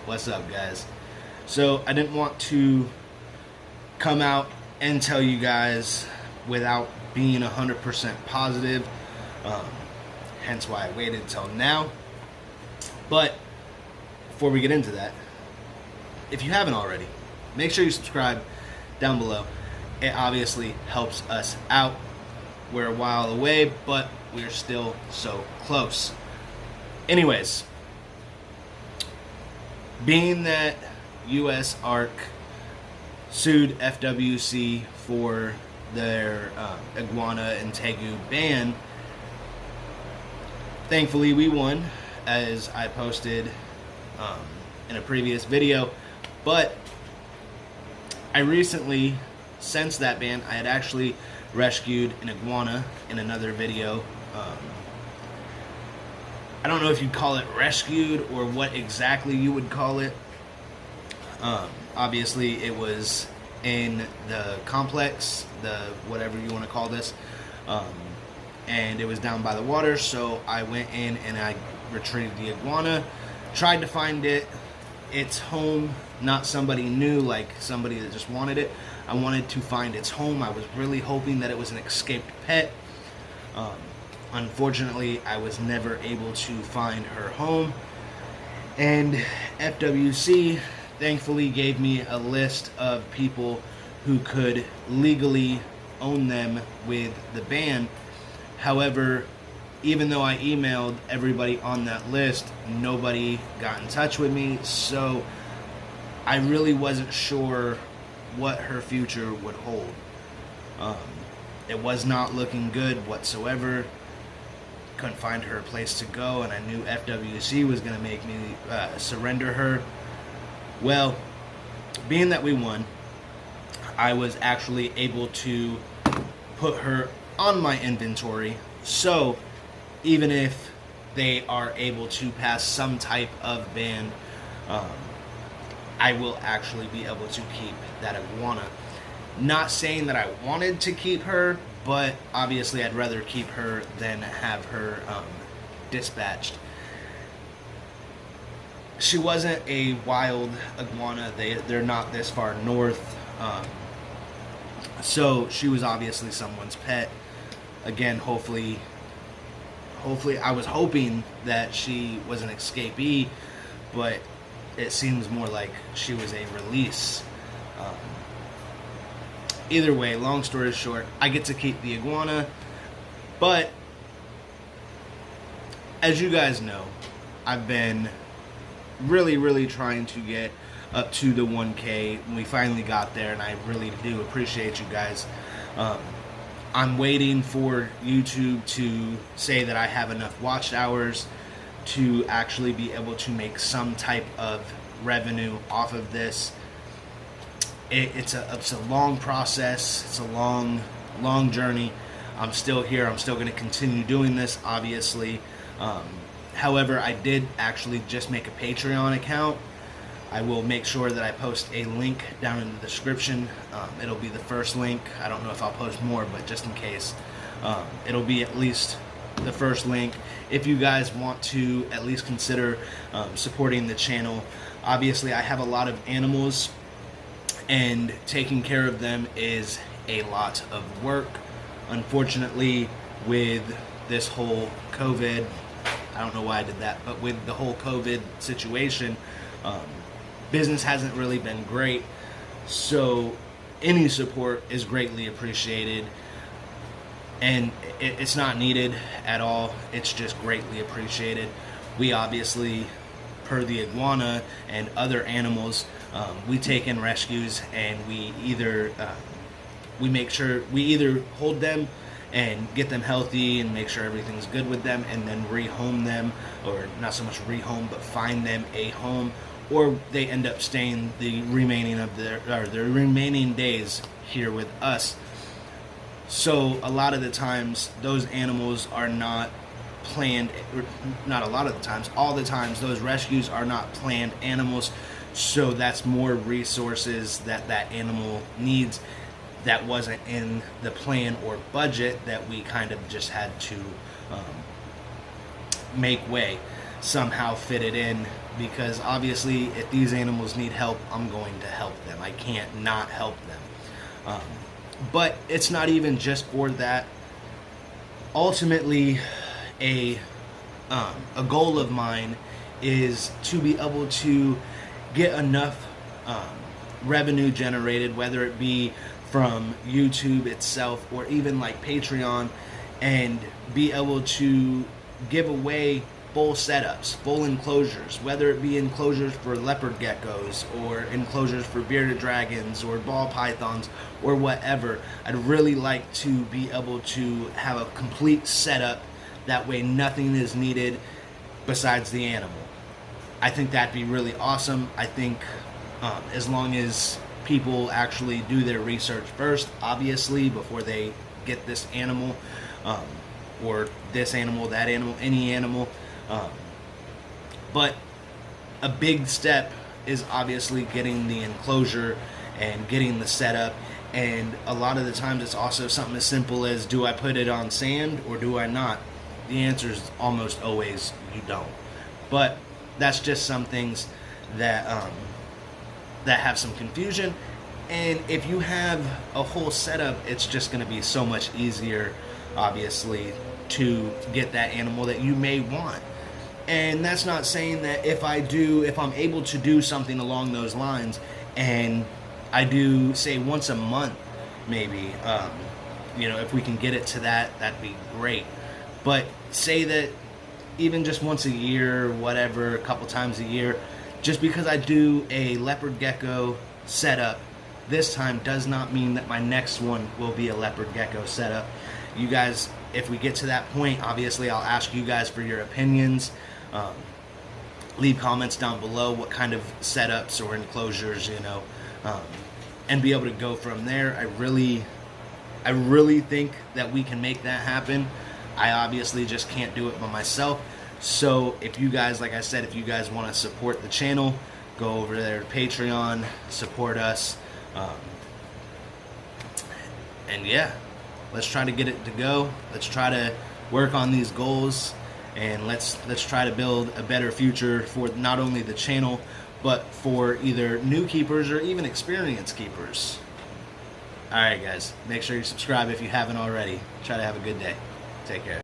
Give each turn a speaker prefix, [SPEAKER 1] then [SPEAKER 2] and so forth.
[SPEAKER 1] What's up, guys? So I didn't want to come out and tell you guys without being 100% positive, hence why I waited till now. But before we get into that, if you haven't already, make sure you subscribe down below. It obviously helps us out. We're a while away, but we're still so close. Anyways, being that U.S. ARC sued FWC for their Iguana and Tegu ban, thankfully we won, as I posted in a previous video. But I recently, since that ban, I had actually rescued an iguana in another video. I don't know if you'd call it rescued or what exactly you would call it. Obviously it was in the complex, the whatever you want to call this, and it was down by the water, so I went in and I retrieved the iguana, tried to find its home, not somebody new, like somebody that just wanted it. I wanted to find its home. I was really hoping that it was an escaped pet. Unfortunately, I was never able to find her home, and FWC thankfully gave me a list of people who could legally own them with the ban. However, even though I emailed everybody on that list, nobody got in touch with me, so I really wasn't sure what her future would hold. It was not looking good whatsoever. Couldn't find her a place to go, and I knew FWC was going to make me surrender her. Well, being that we won, I was actually able to put her on my inventory, so even if they are able to pass some type of ban, I will actually be able to keep that iguana. Not saying that I wanted to keep her, but obviously I'd rather keep her than have her dispatched. She wasn't a wild iguana. They're not this far north, so she was obviously someone's pet. Again, hopefully I was hoping that she was an escapee, but it seems more like she was a release. Either way, long story short, I get to keep the iguana, but as you guys know, I've been really trying to get up to the 1K. We finally got there, and I really do appreciate you guys. I'm waiting for YouTube to say that I have enough watch hours to actually be able to make some type of revenue off of this. It's a long process. It's a long journey. I'm still here. I'm still going to continue doing this, obviously. However, I did actually just make a Patreon account. I will make sure that I post a link down in the description. It'll be the first link. I don't know if I'll post more, but just in case, it'll be at least the first link. If you guys want to at least consider supporting the channel. Obviously, I have a lot of animals, and taking care of them is a lot of work. Unfortunately, with this whole COVID, I don't know why I did that, but with the whole COVID situation, business hasn't really been great. So any support is greatly appreciated, and it's not needed at all. It's just greatly appreciated. We obviously, per the iguana and other animals, we take in rescues, and we either hold them and get them healthy and make sure everything's good with them, and then rehome them, or not so much rehome, but find them a home, or they end up staying the remaining of their remaining days here with us. So a lot of the times those animals are not planned, not a lot of the times, all the times those rescues are not planned animals, so that's more resources that animal needs that wasn't in the plan or budget that we kind of just had to make way. somehow fit it in, because obviously if these animals need help, I'm going to help them. I can't not help them. But it's not even just for that. Ultimately, a goal of mine is to be able to get enough revenue generated, whether it be from YouTube itself or even like Patreon, and be able to give away full setups, full enclosures, whether it be enclosures for leopard geckos or enclosures for bearded dragons or ball pythons or whatever. I'd really like to be able to have a complete setup, that way nothing is needed besides the animal. I think that'd be really awesome. I think as long as people actually do their research first, obviously, before they get this animal, or this animal, that animal, any animal. But a big step is obviously getting the enclosure and getting the setup. And a lot of the times it's also something as simple as, do I put it on sand or do I not? The answer is almost always you don't. But that's just some things that that have some confusion. And if you have a whole setup, it's just going to be so much easier, obviously, to get that animal that you may want. And that's not saying that if I'm able to do something along those lines, and I do, say, once a month, maybe, if we can get it to that, that'd be great. But say that even just once a year, whatever, a couple times a year, just because I do a leopard gecko setup this time does not mean that my next one will be a leopard gecko setup. You guys, if we get to that point, obviously I'll ask you guys for your opinions. Leave comments down below what kind of setups or enclosures, and be able to go from there. I really think that we can make that happen. I obviously just can't do it by myself. So if you guys, like I said, if you guys want to support the channel, go over there to Patreon, support us. And yeah, let's try to get it to go. Let's try to work on these goals, and let's try to build a better future for not only the channel, but for either new keepers or even experienced keepers. Alright guys, make sure you subscribe if you haven't already. Try to have a good day. Take care.